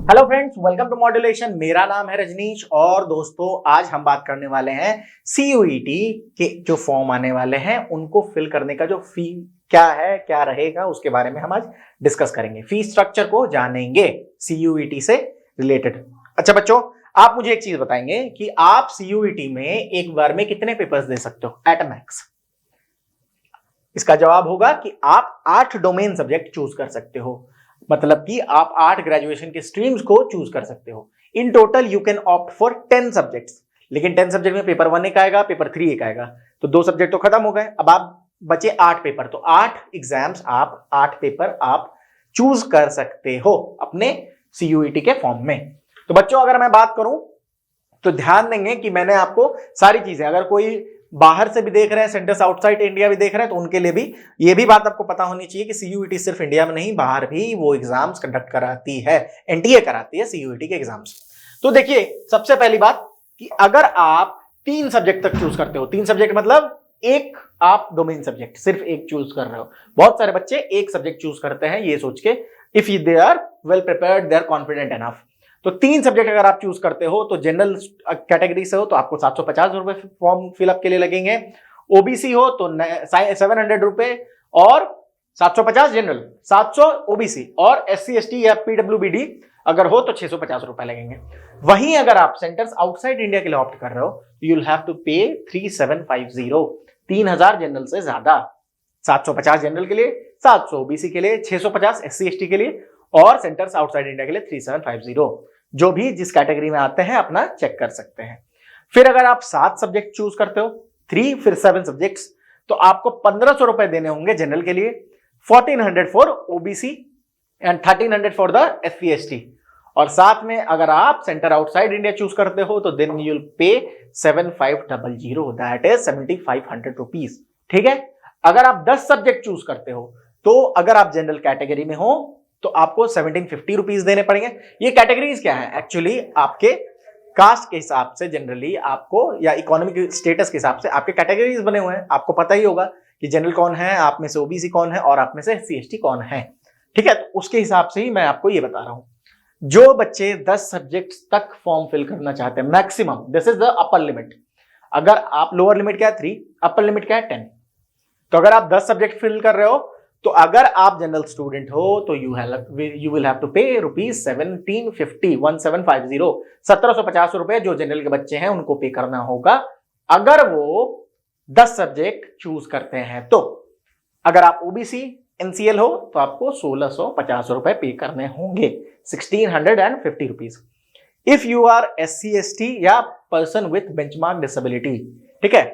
Hello friends, welcome to modulation. मेरा नाम है रजनीश और दोस्तों आज हम बात करने वाले हैं सीयूईटी के जो फॉर्म आने वाले हैं उनको फिल करने का जो फी क्या है, क्या रहेगा, उसके बारे में हम आज डिस्कस करेंगे। फी स्ट्रक्चर को जानेंगे सीयूईटी से रिलेटेड। अच्छा बच्चों, आप मुझे एक चीज बताएंगे कि आप सीयूईटी में एक बार में कितने पेपर्स दे सकते हो एट मैक्स? इसका जवाब होगा कि आप 8 डोमेन सब्जेक्ट चूज कर सकते हो, मतलब कि आप 8 ग्रेजुएशन के स्ट्रीम्स को चूज कर सकते हो। In total you can opt for 10 subjects, लेकिन 10 सब्जेक्ट में पेपर 1 एक आएगा, पेपर 3 एक आएगा, तो 2 सब्जेक्ट तो खत्म हो गए। अब आप बचे 8 पेपर, तो 8 एग्जाम्स आप 8 पेपर आप चूज कर सकते हो अपने सीयूईटी के फॉर्म में। तो बच्चों अगर मैं बात करूं तो ध्यान देंगे कि मैंने आपको सारी चीजें, अगर कोई बाहर से भी देख रहे हैं, सेंटर्स आउटसाइड इंडिया भी देख रहे हैं, तो उनके लिए भी ये भी बात आपको पता होनी चाहिए कि सीयूईटी सिर्फ इंडिया में नहीं, बाहर भी वो एग्जाम्स कंडक्ट कराती है, एनटीए कराती है सीयूईटी के एग्जाम्स। तो देखिए सबसे पहली बात कि अगर आप 3 सब्जेक्ट तक चूज करते हो, 3 सब्जेक्ट मतलब एक आप डोमेन सब्जेक्ट सिर्फ एक चूज कर रहे हो। बहुत सारे बच्चे एक सब्जेक्ट चूज करते हैं ये सोच के, if they are well prepared, they are confident enough. तो 3 सब्जेक्ट अगर आप चूज करते हो तो जनरल कैटेगरी से हो तो आपको 750 रुपए फॉर्म फिलअप के लिए लगेंगे, ओबीसी हो तो 700 रुपए और 750 जनरल, 700 ओबीसी, और एससी एसटी या पीडब्ल्यूबीडी अगर हो तो 650 रुपए लगेंगे। वहीं अगर आप सेंटर्स आउटसाइड इंडिया के लिए ऑप्ट कर रहे हो तो यू विल हैव टू पे 3750, 3000 जनरल से ज्यादा, 750 जनरल के लिए, 700 ओबीसी के लिए, 650 एससी एसटी के लिए और सेंटर्स आउटसाइड इंडिया के लिए 3750। जो भी जिस कैटेगरी में आते हैं अपना चेक कर सकते हैं। फिर अगर आप 7 सब्जेक्ट चूज करते हो, 3 फिर 7 सब्जेक्ट्स, तो आपको 1500 रुपए देने होंगे जनरल के लिए, 1400 for OBC and 1300 for the SC ST. और साथ में अगर आप सेंटर आउटसाइड इंडिया चूज करते हो तो then you will pay 7500, that is 7500 rupees. ठीक है। अगर आप 10 सब्जेक्ट चूज करते हो तो अगर आप जनरल कैटेगरी में हो तो आपको 1750 रुपीज देने पड़ेंगे। ये कैटेगरीज क्या है? एक्चुअली आपके कास्ट के हिसाब से जनरली आपको, या इकोनॉमिक स्टेटस के हिसाब से आपके कैटेगरीज बने हुए हैं। आपको पता ही होगा कि जनरल कौन है, आप में से ओबीसी कौन है और आप में से एससी एसटी कौन है। ठीक है, तो उसके हिसाब से ही मैं आपको ये बता रहा हूं। जो बच्चे 10 सब्जेक्ट तक फॉर्म फिल करना चाहते हैं maximum, this is the upper limit. अगर आप लोअर लिमिट क्या है 3, अपर लिमिट क्या है 10। तो अगर आप 10 सब्जेक्ट फिल कर रहे हो तो अगर आप जनरल स्टूडेंट हो तो you will have to pay rupees 1750, 1750 रुपए जो जनरल के बच्चे हैं उनको पे करना होगा अगर वो 10 सब्जेक्ट चूज करते हैं। तो अगर आप ओबीसी एनसीएल हो तो आपको 1650 रुपए पे करने होंगे, 1650 rupees. If you are SC ST या पर्सन विथ बेंचमार्क डिसेबिलिटी, ठीक है,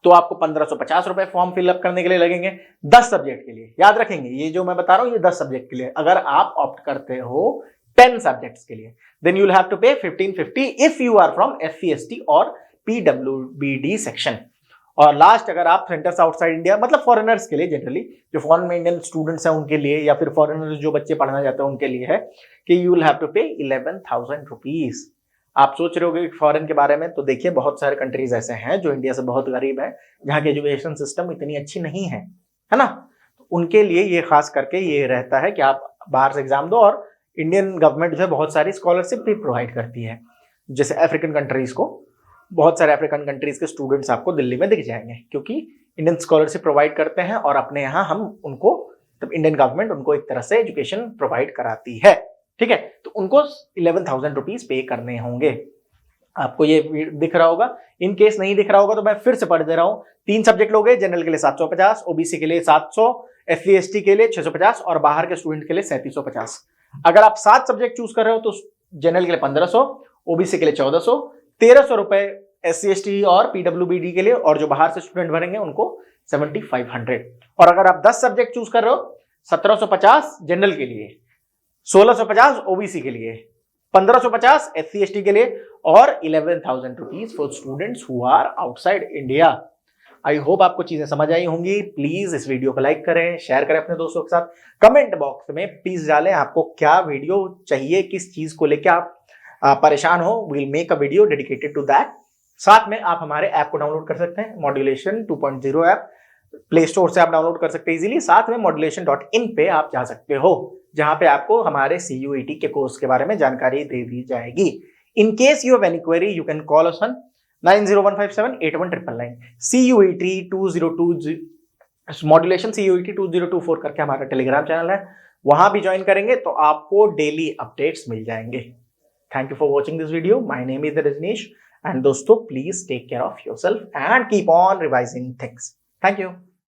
तो आपको 1550 रुपए फॉर्म फिलअप करने के लिए लगेंगे 10 सब्जेक्ट के लिए। याद रखेंगे ये जो मैं बता रहा हूं ये 10 सब्जेक्ट के लिए। अगर आप ऑप्ट करते हो 10 सब्जेक्ट्स के लिए then you will have to pay 1550 if you are from SC ST और पीडब्ल्यूबीडी सेक्शन। और लास्ट, अगर आप सेंटर्स आउटसाइड इंडिया मतलब फॉरेनर्स के लिए, जनरली जो फॉरेन में इंडियन स्टूडेंट्स हैं उनके लिए, या फिर फॉरेनर्स जो बच्चे पढ़ना चाहते हैं उनके लिए है कि यू विल हैव टू पे 11,000 रुपीज। आप सोच रहे होगे फॉरेन के बारे में, तो देखिए बहुत सारे कंट्रीज ऐसे हैं जो इंडिया से बहुत गरीब है, जहाँ की एजुकेशन सिस्टम इतनी अच्छी नहीं है ना, तो उनके लिए ये खास करके ये रहता है कि आप बाहर से एग्जाम दो। और इंडियन गवर्नमेंट जो है बहुत सारी स्कॉलरशिप भी प्रोवाइड करती है, जैसे अफ्रीकन कंट्रीज को, बहुत सारे अफ्रीकन कंट्रीज के स्टूडेंट्स आपको दिल्ली में दिख जाएंगे क्योंकि इंडियन स्कॉलरशिप प्रोवाइड करते हैं और अपने यहाँ हम उनको, तब इंडियन गवर्नमेंट उनको एक तरह से एजुकेशन प्रोवाइड कराती है। ठीक है, तो उनको 11,000 रुपीज पे करने होंगे। आपको ये दिख रहा होगा, इन केस नहीं दिख रहा होगा तो मैं फिर से पढ़ दे रहा हूं। 3 सब्जेक्ट लोगे, जनरल के लिए 750, ओबीसी के लिए 700, एससी एसटी के लिए 650 और बाहर के स्टूडेंट के लिए 3750। अगर आप 7 सब्जेक्ट चूज कर रहे हो तो जनरल के लिए 1500, ओबीसी के लिए 1400, 1300 रुपए एससी एसटी और पीडब्ल्यूबीडी के लिए, और जो बाहर से स्टूडेंट भरेंगे उनको 7500। और अगर आप 10 सब्जेक्ट चूज कर रहे हो, 1750 जनरल के लिए, 1650 ओबीसी के लिए, 1550 एससी एसटी के लिए और 11,000 rupees for students who are outside India. I hope आपको चीजें समझ आई होंगी। प्लीज इस वीडियो को लाइक करें, शेयर करें अपने दोस्तों के साथ। कमेंट बॉक्स में प्लीज डालें आपको क्या वीडियो चाहिए, किस चीज को लेकर आप परेशान हो, we will make a video dedicated to that. साथ में आप हमारे ऐप को डाउनलोड कर सकते हैं, मॉड्यूलेशन 2.0 ऐप, प्ले स्टोर से आप डाउनलोड कर सकते हैं इजीली। साथ में modulation.in पे आप जा सकते हो, जहां पे आपको हमारे CUET के कोर्स के बारे में जानकारी दे दी जाएगी। In case you have any query you can call us on 9015781999। CUET 2020 modulation CUET 2024 करके हमारा टेलीग्राम चैनल है, वहां भी ज्वाइन करेंगे तो आपको डेली अपडेट्स मिल जाएंगे। Thank you for watching this video. My name is Rajneesh and दोस्तों please take care of yourself and keep on revising things. Thank you.